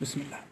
Bismillah.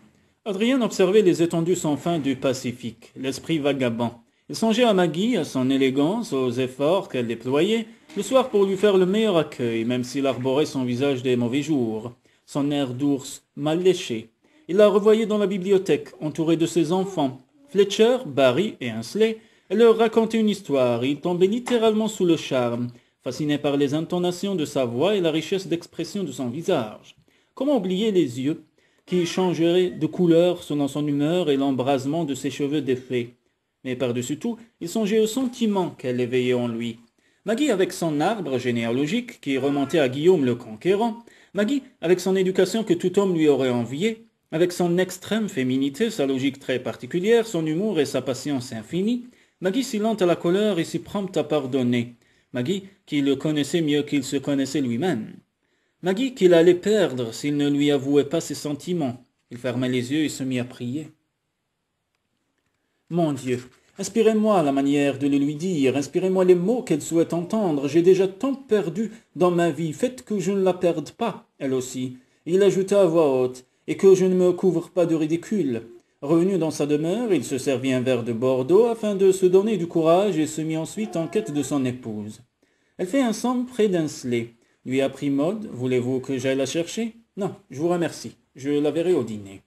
Adrien observait les étendues sans fin du Pacifique, l'esprit vagabond. Il songeait à Maggie, à son élégance, aux efforts qu'elle déployait, le soir pour lui faire le meilleur accueil, même s'il arborait son visage des mauvais jours, son air d'ours mal léché. Il la revoyait dans la bibliothèque, entourée de ses enfants. Fletcher, Barry et Ainsley, elle leur racontait une histoire, et il tombait littéralement sous le charme, fasciné par les intonations de sa voix et la richesse d'expression de son visage. Comment oublier les yeux qui changeraient de couleur selon son humeur et l'embrasement de ses cheveux défaits. Mais par-dessus tout, il songeait au sentiment qu'elle éveillait en lui. Maggie avec son arbre généalogique qui remontait à Guillaume le Conquérant, Maggie avec son éducation que tout homme lui aurait enviée, avec son extrême féminité, sa logique très particulière, son humour et sa patience infinie, Maggie si lente à la colère et si prompte à pardonner, Maggie qui le connaissait mieux qu'il se connaissait lui-même. Maggie qu'il allait perdre s'il ne lui avouait pas ses sentiments. Il ferma les yeux et se mit à prier. Mon Dieu, inspirez-moi la manière de le lui dire, inspirez-moi les mots qu'elle souhaite entendre. J'ai déjà tant perdu dans ma vie, faites que je ne la perde pas, elle aussi. Il ajouta à voix haute, et que je ne me couvre pas de ridicule. Revenu dans sa demeure, il se servit un verre de Bordeaux afin de se donner du courage et se mit ensuite en quête de son épouse. Elle fait un somme près d'Ainsley. Lui apprit Maud, voulez-vous que j'aille la chercher? Non, je vous remercie, je la verrai au dîner.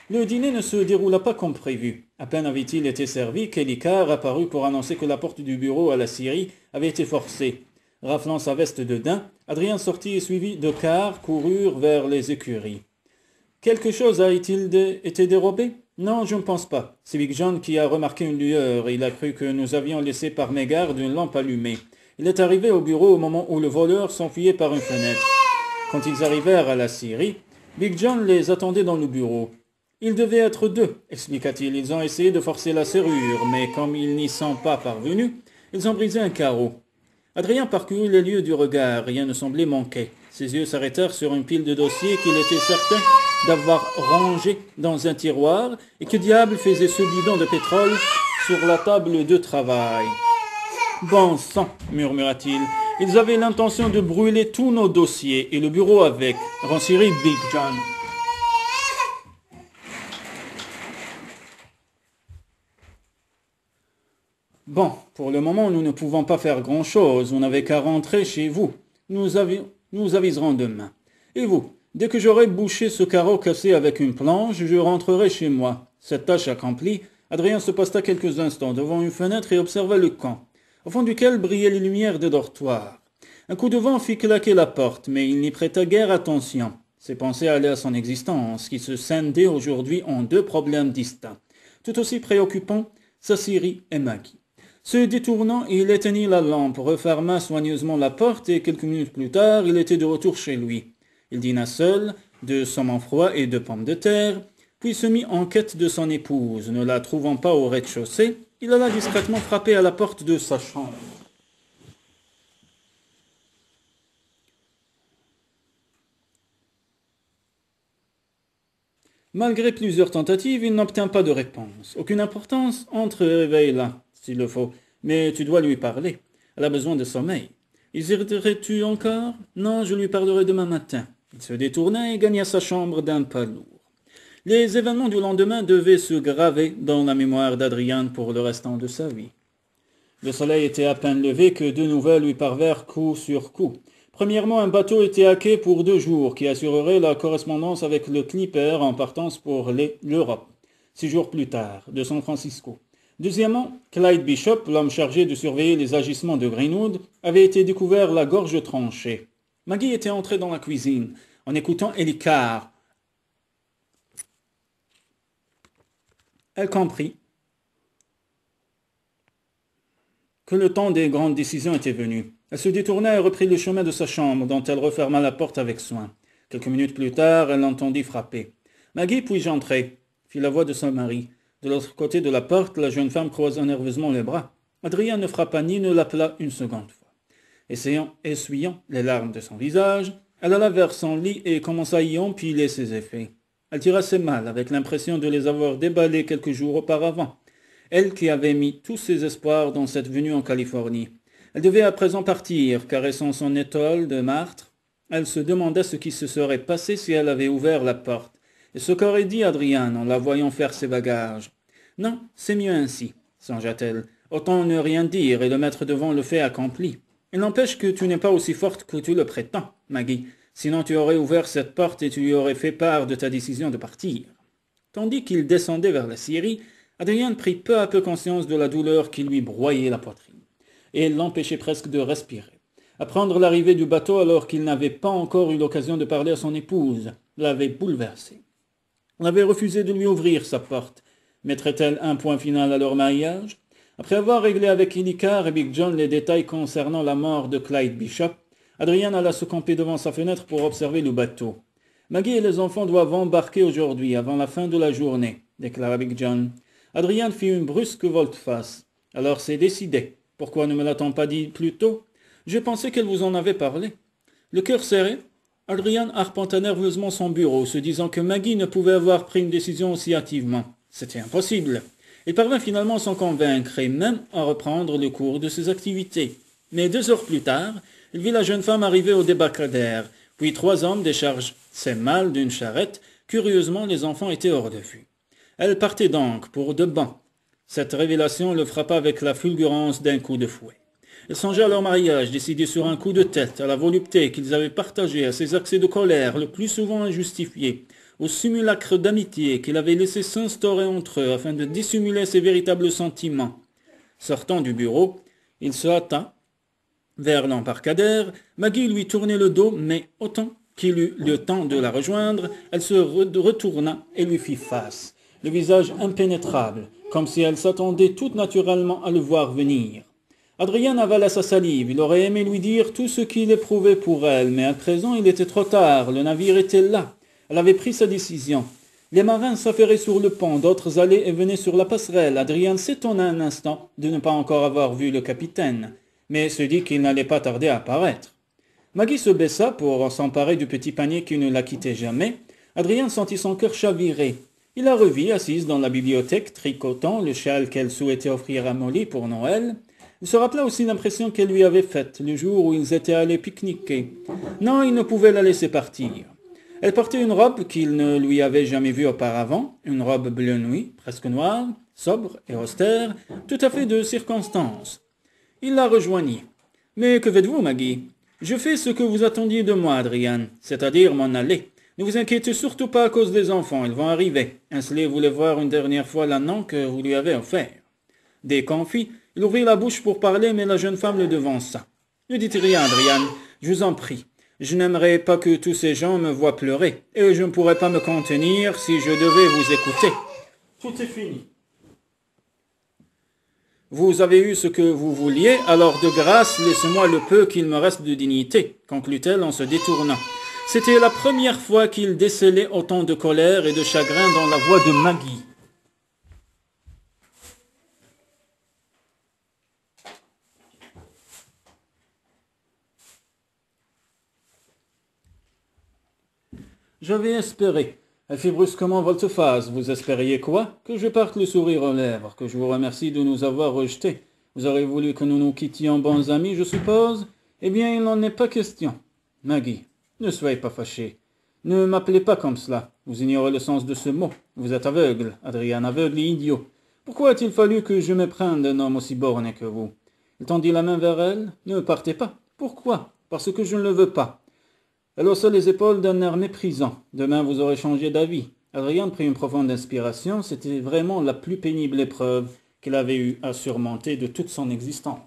Le dîner ne se déroula pas comme prévu. À peine avait-il été servi qu'Elikar apparut pour annoncer que la porte du bureau à la scierie avait été forcée. Raflant sa veste de daim, Adrien sortit et suivi de Carr coururent vers les écuries. Quelque chose a-t-il été dérobé? Non, je ne pense pas. C'est Big John qui a remarqué une lueur. Il a cru que nous avions laissé par mégarde une lampe allumée. Il est arrivé au bureau au moment où le voleur s'enfuyait par une fenêtre. Quand ils arrivèrent à la scierie, Big John les attendait dans le bureau. Ils devaient être deux, expliqua-t-il. Ils ont essayé de forcer la serrure, mais comme ils n'y sont pas parvenus, ils ont brisé un carreau. Adrien parcourut les lieux du regard. Rien ne semblait manquer. Ses yeux s'arrêtèrent sur une pile de dossiers qu'il était certain d'avoir rangés dans un tiroir et que diable faisait ce bidon de pétrole sur la table de travail. Bon sang, murmura-t-il, ils avaient l'intention de brûler tous nos dossiers et le bureau avec, renchérit Big John. Bon, pour le moment, nous ne pouvons pas faire grand-chose. Vous n'avez qu'à rentrer chez vous. Nous aviserons demain. Et vous, dès que j'aurai bouché ce carreau cassé avec une planche, je rentrerai chez moi. Cette tâche accomplie, Adrien se posta quelques instants devant une fenêtre et observa le camp, au fond duquel brillaient les lumières des dortoirs. Un coup de vent fit claquer la porte, mais il n'y prêta guère attention. Ses pensées allaient à son existence, qui se scindait aujourd'hui en deux problèmes distincts, tout aussi préoccupants, sa Syrie et Maggie. Se détournant, il éteignit la lampe, referma soigneusement la porte et quelques minutes plus tard, il était de retour chez lui. Il dîna seul, de saumon froid et de pommes de terre, puis se mit en quête de son épouse. Ne la trouvant pas au rez-de-chaussée, il alla discrètement frapper à la porte de sa chambre. Malgré plusieurs tentatives, il n'obtint pas de réponse. Aucune importance, entre et réveille-la, s'il le faut. Mais tu dois lui parler. Elle a besoin de sommeil. Hésiterais-tu encore? Non, je lui parlerai demain matin. Il se détourna et gagna sa chambre d'un pas lourd. Les événements du lendemain devaient se graver dans la mémoire d'Adrien pour le restant de sa vie. Le soleil était à peine levé que deux nouvelles lui parvinrent coup sur coup. Premièrement, un bateau était à quai pour 2 jours qui assurerait la correspondance avec le Clipper en partance pour l'Europe, 6 jours plus tard, de San Francisco. Deuxièmement, Clyde Bishop, l'homme chargé de surveiller les agissements de Greenwood, avait été découvert la gorge tranchée. Maggie était entrée dans la cuisine en écoutant Elikar. Elle comprit que le temps des grandes décisions était venu. Elle se détourna et reprit le chemin de sa chambre, dont elle referma la porte avec soin. Quelques minutes plus tard, elle l'entendit frapper. « Maggie, puis-je entrer ?» fit la voix de son mari. De l'autre côté de la porte, la jeune femme croisa nerveusement les bras. Adrien ne frappa ni ne l'appela une seconde fois. Essuyant les larmes de son visage, elle alla vers son lit et commença à y empiler ses effets. Elle tira ses malles avec l'impression de les avoir déballés quelques jours auparavant. Elle qui avait mis tous ses espoirs dans cette venue en Californie. Elle devait à présent partir, caressant son étole de martre. Elle se demanda ce qui se serait passé si elle avait ouvert la porte. Et ce qu'aurait dit Adrian en la voyant faire ses bagages. Non, c'est mieux ainsi, songea-t-elle. Autant ne rien dire et le mettre devant le fait accompli. Il n'empêche que tu n'es pas aussi forte que tu le prétends, Maggie. Sinon tu aurais ouvert cette porte et tu lui aurais fait part de ta décision de partir. Tandis qu'il descendait vers la scierie, Adrien prit peu à peu conscience de la douleur qui lui broyait la poitrine, et l'empêchait presque de respirer. Apprendre l'arrivée du bateau alors qu'il n'avait pas encore eu l'occasion de parler à son épouse l'avait bouleversé. Elle avait refusé de lui ouvrir sa porte. Mettrait-elle un point final à leur mariage? Après avoir réglé avec Ilicar et Big John les détails concernant la mort de Clyde Bishop, Adrian alla se camper devant sa fenêtre pour observer le bateau. Maggie et les enfants doivent embarquer aujourd'hui, avant la fin de la journée, déclara Big John. Adrian fit une brusque volte-face. Alors c'est décidé. Pourquoi ne me l'a-t-on pas dit plus tôt? Je pensais qu'elle vous en avait parlé. Le cœur serré, Adrian arpenta nerveusement son bureau, se disant que Maggie ne pouvait avoir pris une décision aussi hâtivement. C'était impossible. Il parvint finalement à s'en convaincre et même à reprendre le cours de ses activités. Mais 2 heures plus tard, il vit la jeune femme arriver au débarcadère, puis 3 hommes déchargeaient mal d'une charrette. Curieusement, les enfants étaient hors de vue. Elle partait donc pour de bon. Cette révélation le frappa avec la fulgurance d'un coup de fouet. Il songea à leur mariage, décidé sur un coup de tête, à la volupté qu'ils avaient partagée, à ses accès de colère, le plus souvent injustifiés, au simulacre d'amitié qu'il avait laissé s'instaurer entre eux afin de dissimuler ses véritables sentiments. Sortant du bureau, il se hâta vers l'embarcadère. Maggie lui tournait le dos, mais autant qu'il eut le temps de la rejoindre, elle se retourna et lui fit face, le visage impénétrable, comme si elle s'attendait tout naturellement à le voir venir. Adrien avala sa salive. Il aurait aimé lui dire tout ce qu'il éprouvait pour elle, mais à présent il était trop tard, le navire était là. Elle avait pris sa décision. Les marins s'affairaient sur le pont, d'autres allaient et venaient sur la passerelle. Adrien s'étonna un instant de ne pas encore avoir vu le capitaine, mais se dit qu'il n'allait pas tarder à apparaître. Maggie se baissa pour s'emparer du petit panier qui ne la quittait jamais. Adrien sentit son cœur chavirer. Il la revit assise dans la bibliothèque, tricotant le châle qu'elle souhaitait offrir à Molly pour Noël. Il se rappela aussi l'impression qu'elle lui avait faite le jour où ils étaient allés pique-niquer. Non, il ne pouvait la laisser partir. Elle portait une robe qu'il ne lui avait jamais vue auparavant, une robe bleu nuit, presque noire, sobre et austère, tout à fait de circonstance. Il la rejoignit. « Mais que faites-vous, Maggie? Je fais ce que vous attendiez de moi, Adrian, c'est-à-dire m'en aller. Ne vous inquiétez surtout pas à cause des enfants, ils vont arriver. Ainsley voulait voir une dernière fois l'anneau que vous lui avez offert. » Dès qu'on fit, il ouvrit la bouche pour parler, mais la jeune femme le devança. « Ne dites rien, Adrian, je vous en prie. Je n'aimerais pas que tous ces gens me voient pleurer, et je ne pourrais pas me contenir si je devais vous écouter. Tout est fini. Vous avez eu ce que vous vouliez, alors de grâce, laissez-moi le peu qu'il me reste de dignité, conclut-elle en se détournant. C'était la première fois qu'il décelait autant de colère et de chagrin dans la voix de Maggie. J'avais espéré. Elle fit brusquement volte-face. Vous espériez quoi? Que je parte le sourire aux lèvres, que je vous remercie de nous avoir rejetés. Vous aurez voulu que nous nous quittions bons amis, je suppose? Eh bien, il n'en est pas question. Maggie, ne soyez pas fâchée. Ne m'appelez pas comme cela. Vous ignorez le sens de ce mot. Vous êtes aveugle, Adrien, aveugle et idiot. Pourquoi a-t-il fallu que je me prenne d'un homme aussi borné que vous? Il tendit la main vers elle. Ne partez pas. Pourquoi? Parce que je ne le veux pas. Elle haussa les épaules d'un air méprisant. Demain, vous aurez changé d'avis. Adrien prit une profonde inspiration. C'était vraiment la plus pénible épreuve qu'il avait eu à surmonter de toute son existence.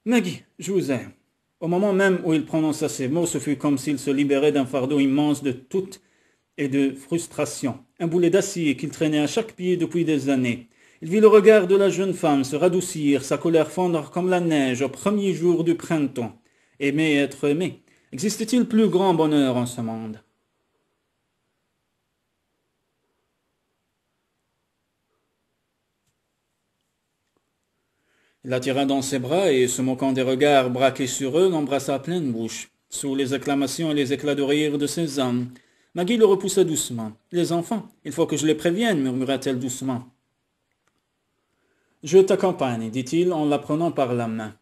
Maggie, je vous aime. Au moment même où il prononça ces mots, ce fut comme s'il se libérait d'un fardeau immense de doute et de frustration. Un boulet d'acier qu'il traînait à chaque pied depuis des années. Il vit le regard de la jeune femme se radoucir, sa colère fondre comme la neige au premier jour du printemps. Aimer et être aimé. Existe-t-il plus grand bonheur en ce monde? Il la tira dans ses bras et, se moquant des regards braqués sur eux, l'embrassa à pleine bouche, sous les acclamations et les éclats de rire de ses hommes. Maggie le repoussa doucement. « Les enfants, il faut que je les prévienne, murmura-t-elle doucement. « Je t'accompagne, dit-il en la prenant par la main.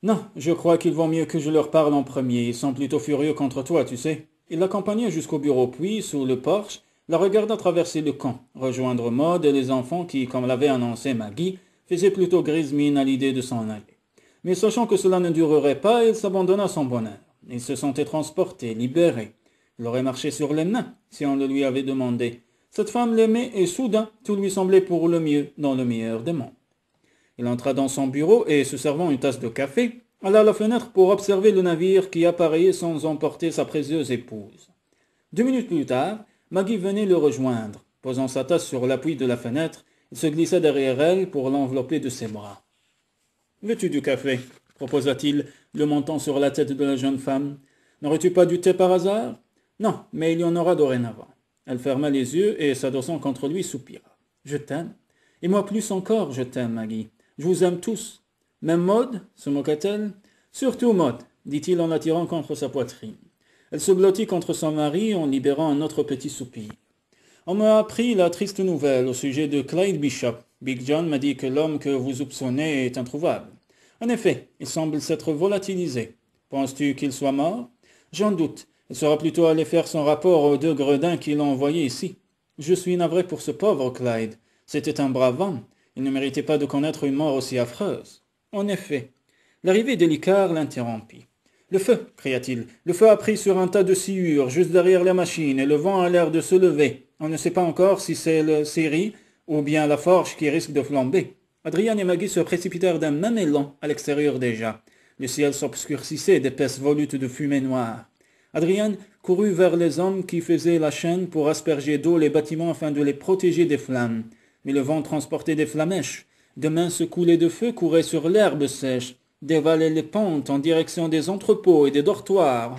Non, je crois qu'il vaut mieux que je leur parle en premier. Ils sont plutôt furieux contre toi, tu sais. Il l'accompagna jusqu'au bureau, puis, sous le porche, la regarda traverser le camp, rejoindre Maud et les enfants qui, comme l'avait annoncé Maggie, faisaient plutôt grise mine à l'idée de s'en aller. Mais sachant que cela ne durerait pas, il s'abandonna à son bonheur. Il se sentait transporté, libéré. Il aurait marché sur les mains si on le lui avait demandé. Cette femme l'aimait et soudain tout lui semblait pour le mieux dans le meilleur des mondes. Il entra dans son bureau et, se servant une tasse de café, alla à la fenêtre pour observer le navire qui appareillait sans emporter sa précieuse épouse. 2 minutes plus tard, Maggie venait le rejoindre. Posant sa tasse sur l'appui de la fenêtre, il se glissa derrière elle pour l'envelopper de ses bras. « Veux-tu du café ?» proposa-t-il, le montant sur la tête de la jeune femme. « N'aurais-tu pas du thé par hasard ?»« Non, mais il y en aura dorénavant. » Elle ferma les yeux et, s'adossant contre lui, soupira. « Je t'aime. Et moi plus encore, je t'aime, Maggie. Je vous aime tous. Même Maud ?» se moqua-t-elle. « Surtout Maud, dit-il en l'attirant contre sa poitrine. Elle se blottit contre son mari en libérant un autre petit soupir. « On m'a appris la triste nouvelle au sujet de Clyde Bishop. Big John m'a dit que l'homme que vous soupçonnez est introuvable. En effet, il semble s'être volatilisé. Penses-tu qu'il soit mort ? J'en doute. Il sera plutôt allé faire son rapport aux 2 gredins qui l'ont envoyé ici. Je suis navré pour ce pauvre Clyde. C'était un brave homme. Il ne méritait pas de connaître une mort aussi affreuse. » En effet. L'arrivée d'Elicard l'interrompit. « Le feu !» cria-t-il. « Le feu a pris sur un tas de sciures, juste derrière la machine, et le vent a l'air de se lever. On ne sait pas encore si c'est le scierie ou bien la forge qui risque de flamber. » Adrian et Maggie se précipitèrent d'un même élan à l'extérieur déjà. Le ciel s'obscurcissait d'épaisses volutes de fumée noire. Adrian courut vers les hommes qui faisaient la chaîne pour asperger d'eau les bâtiments afin de les protéger des flammes. Mais le vent transportait des flamèches. De minces coulées de feu couraient sur l'herbe sèche, dévalaient les pentes en direction des entrepôts et des dortoirs.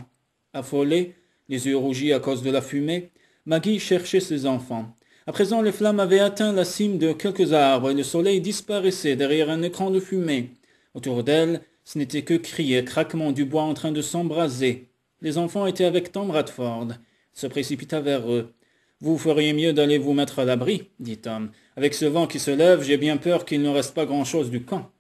Affolée, les yeux rougis à cause de la fumée, Maggie cherchait ses enfants. À présent, les flammes avaient atteint la cime de quelques arbres et le soleil disparaissait derrière un écran de fumée. Autour d'elle, ce n'était que cris et craquements du bois en train de s'embraser. Les enfants étaient avec Tom Radford. Il se précipita vers eux. « Vous feriez mieux d'aller vous mettre à l'abri, » dit Tom. « Avec ce vent qui se lève, j'ai bien peur qu'il ne reste pas grand-chose du camp. »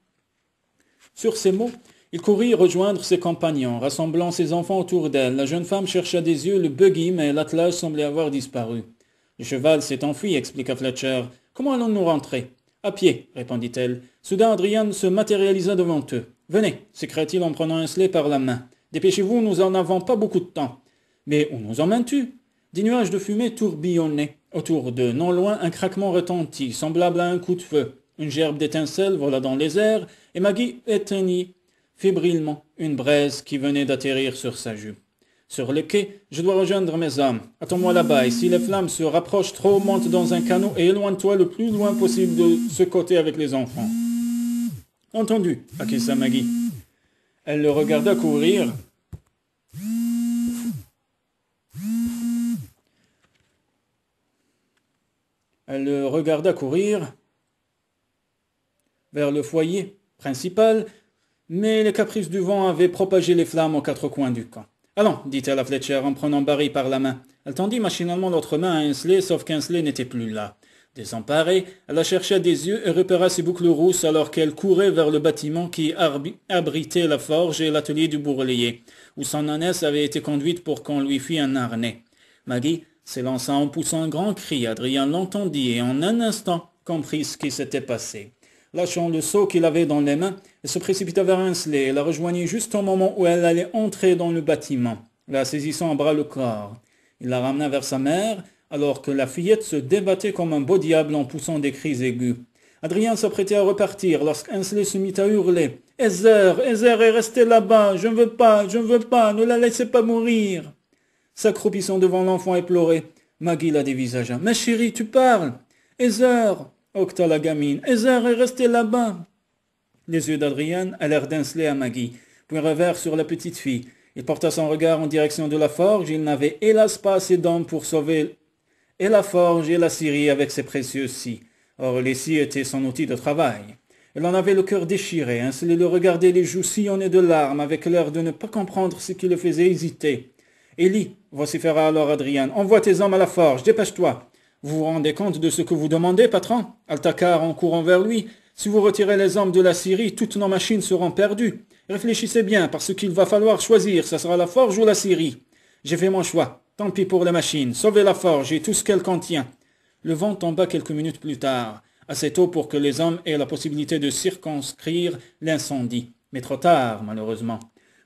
Sur ces mots, il courut rejoindre ses compagnons, rassemblant ses enfants autour d'elle. La jeune femme chercha des yeux le buggy, mais l'attelage semblait avoir disparu. « Le cheval s'est enfui, » expliqua Fletcher. « Comment allons-nous rentrer ?»« À pied, » répondit-elle. Soudain, Adrian se matérialisa devant eux. « Venez, » s'écria-t-il en prenant Ainsley par la main. « Dépêchez-vous, nous en avons pas beaucoup de temps. »« Mais où nous emmènes-tu » Des nuages de fumée tourbillonnaient. Autour d'eux, non loin, un craquement retentit, semblable à un coup de feu. Une gerbe d'étincelles vola dans les airs, et Maggie éteignit fébrilement une braise qui venait d'atterrir sur sa jupe. Sur le quai, je dois rejoindre mes hommes. Attends-moi là-bas, et si les flammes se rapprochent trop, monte dans un canot et éloigne-toi le plus loin possible de ce côté avec les enfants. Entendu, acquiesça Maggie. Elle le regarda courir. Vers le foyer principal, mais les caprices du vent avaient propagé les flammes aux 4 coins du camp. « Allons, dit-elle à Fletcher en prenant Barry par la main. Elle tendit machinalement l'autre main à Ainsley, sauf qu'Ainsley n'était plus là. Désemparée, elle la chercha des yeux et repéra ses boucles rousses alors qu'elle courait vers le bâtiment qui abritait la forge et l'atelier du bourrelier, où son ânesse avait été conduite pour qu'on lui fît un harnais. Maggie s'élança en poussant un grand cri. Adrien l'entendit et en un instant comprit ce qui s'était passé. Lâchant le seau qu'il avait dans les mains, elle se précipita vers Ainsley et la rejoignit juste au moment où elle allait entrer dans le bâtiment, la saisissant à bras le corps. Il la ramena vers sa mère, alors que la fillette se débattait comme un beau diable en poussant des cris aigus. Adrien s'apprêtait à repartir lorsqu'Ainsley se mit à hurler. « Heather est restée là-bas, je ne veux pas, ne la laissez pas mourir !» S'accroupissant devant l'enfant éploré, Maggie la dévisagea. « Ma chérie, tu parles !»« Heather !» octa la gamine. « Heather est restée là-bas !» Les yeux d'Adrien allèrent d'Ainsley à Maggie, puis revers sur la petite fille. Il porta son regard en direction de la forge. Il n'avait hélas pas assez d'hommes pour sauver et la forge et la scierie avec ses précieuses scies. Or les scies étaient son outil de travail. Elle en avait le cœur déchiré. Ainsley le regardait les joues sillonnées de larmes, avec l'air de ne pas comprendre ce qui le faisait hésiter. « Ellie, vociféra alors Adrien, envoie tes hommes à la forge, dépêche-toi. Vous vous rendez compte de ce que vous demandez, patron » Altacard en courant vers lui. « Si vous retirez les hommes de la scierie, toutes nos machines seront perdues. Réfléchissez bien, parce qu'il va falloir choisir, ce sera la forge ou la scierie. J'ai fait mon choix. Tant pis pour la machine. Sauvez la forge et tout ce qu'elle contient. Le vent tomba quelques minutes plus tard, assez tôt pour que les hommes aient la possibilité de circonscrire l'incendie. Mais trop tard, malheureusement,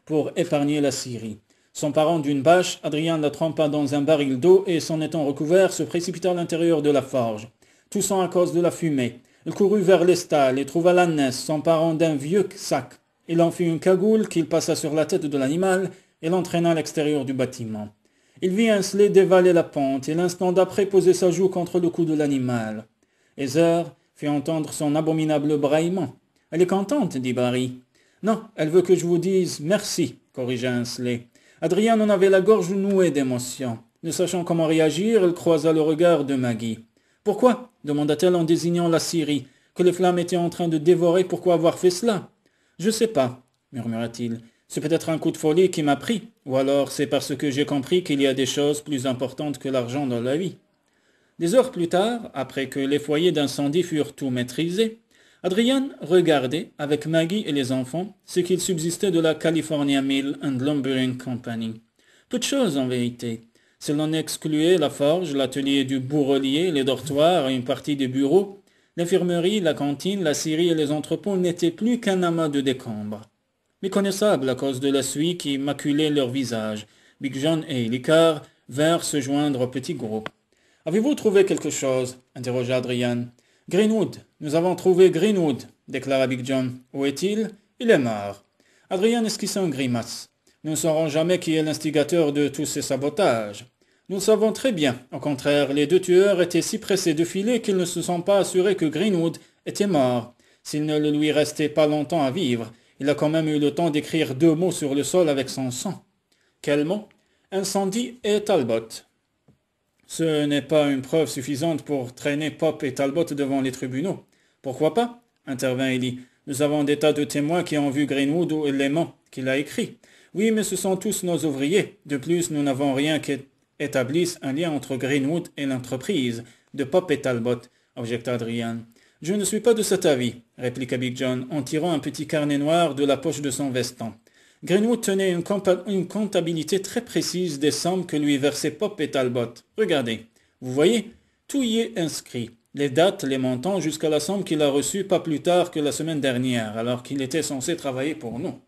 pour épargner la scierie. S'emparant d'une bâche, Adrien la trempa dans un baril d'eau et, s'en étant recouvert, se précipita à l'intérieur de la forge, toussant à cause de la fumée. Il courut vers les stalles et trouva l'ânesse s'emparant d'un vieux sac. Il en fit une cagoule qu'il passa sur la tête de l'animal et l'entraîna à l'extérieur du bâtiment. Il vit Ainsley dévaler la pente et l'instant d'après poser sa joue contre le cou de l'animal. Heather fit entendre son abominable braillement. « Elle est contente, dit Barry. »« Non, elle veut que je vous dise merci, corrigea Ainsley. » Adrien en avait la gorge nouée d'émotion. Ne sachant comment réagir, elle croisa le regard de Maggie. « Pourquoi » demanda-t-elle en désignant la scierie, que les flammes étaient en train de dévorer. « Pourquoi avoir fait cela ?»« Je sais pas, » murmura-t-il. « C'est peut-être un coup de folie qui m'a pris, ou alors c'est parce que j'ai compris qu'il y a des choses plus importantes que l'argent dans la vie. » Des heures plus tard, après que les foyers d'incendie furent tout maîtrisés, Adrian regardait, avec Maggie et les enfants, ce qu'il subsistait de la California Mill and Lumbering Company. Peu de choses en vérité. Si l'on excluait la forge, l'atelier du bourrelier, les dortoirs et une partie des bureaux, l'infirmerie, la cantine, la scierie et les entrepôts n'étaient plus qu'un amas de décombres. Méconnaissables à cause de la suie qui maculait leurs visages, Big John et Licard vinrent se joindre au petit groupe. « Avez-vous trouvé quelque chose » interrogea Adrian. « Greenwood. Nous avons trouvé Greenwood, déclara Big John. « Où est-il » ? « Il est mort. » Adrian esquissa une grimace. « Nous ne saurons jamais qui est l'instigateur de tous ces sabotages. » « Nous le savons très bien. Au contraire, les deux tueurs étaient si pressés de filer qu'ils ne se sont pas assurés que Greenwood était mort. S'il ne lui restait pas longtemps à vivre, il a quand même eu le temps d'écrire 2 mots sur le sol avec son sang. »« Quels mots ?»« Incendie et Talbot. » »« Ce n'est pas une preuve suffisante pour traîner Pop et Talbot devant les tribunaux. »« Pourquoi pas ?» intervint Ellie. « Nous avons des tas de témoins qui ont vu Greenwood ou l'élément qu'il a écrit. »« Oui, mais ce sont tous nos ouvriers. De plus, nous n'avons rien qui établisse un lien entre Greenwood et l'entreprise de Pop et Talbot, objecta Adrian. « Je ne suis pas de cet avis, répliqua Big John en tirant un petit carnet noir de la poche de son veston. Greenwood tenait une comptabilité très précise des sommes que lui versaient Pop et Talbot. Regardez, vous voyez, tout y est inscrit. Les dates, les montants, jusqu'à la somme qu'il a reçue pas plus tard que la semaine dernière, alors qu'il était censé travailler pour nous.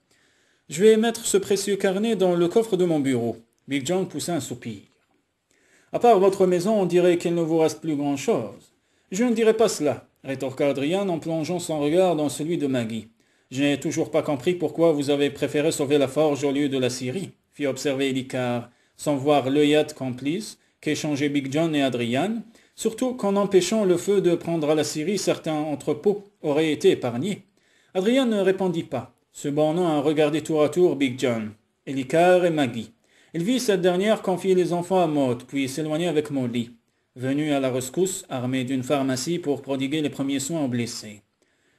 Je vais mettre ce précieux carnet dans le coffre de mon bureau. » Big John poussa un soupir. « À part votre maison, on dirait qu'il ne vous reste plus grand-chose. »« Je ne dirais pas cela, » rétorqua Adrian en plongeant son regard dans celui de Maggie. « Je n'ai toujours pas compris pourquoi vous avez préféré sauver la forge au lieu de la scierie, » fit observer Licard, sans voir l'œillade complice qu'échangeaient Big John et Adrian, surtout qu'en empêchant le feu de prendre à la scierie, certains entrepôts auraient été épargnés. Adrian ne répondit pas, se bornant à regarder tour à tour Big John, Licard et Maggie. Il vit cette dernière confier les enfants à Maud, puis s'éloigner avec Molly, venu à la rescousse, armé d'une pharmacie pour prodiguer les premiers soins aux blessés.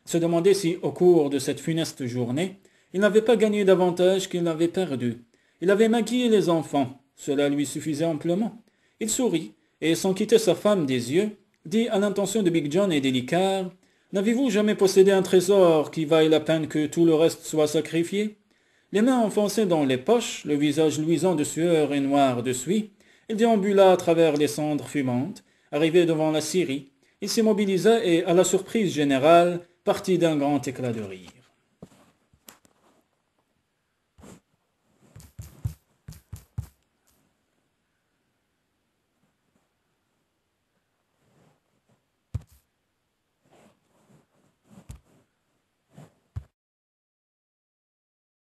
Se demander si, au cours de cette funeste journée, il n'avait pas gagné davantage qu'il n'avait perdu. Il avait Maggie et les enfants, cela lui suffisait amplement. Il sourit, et sans quitter sa femme des yeux, dit à l'intention de Big John et des Licard, « N'avez-vous jamais possédé un trésor qui vaille la peine que tout le reste soit sacrifié ?» Les mains enfoncées dans les poches, le visage luisant de sueur et noir de suie, il déambula à travers les cendres fumantes. Arrivé devant la scierie, il s'immobilisa et, à la surprise générale, partit d'un grand éclat de rire.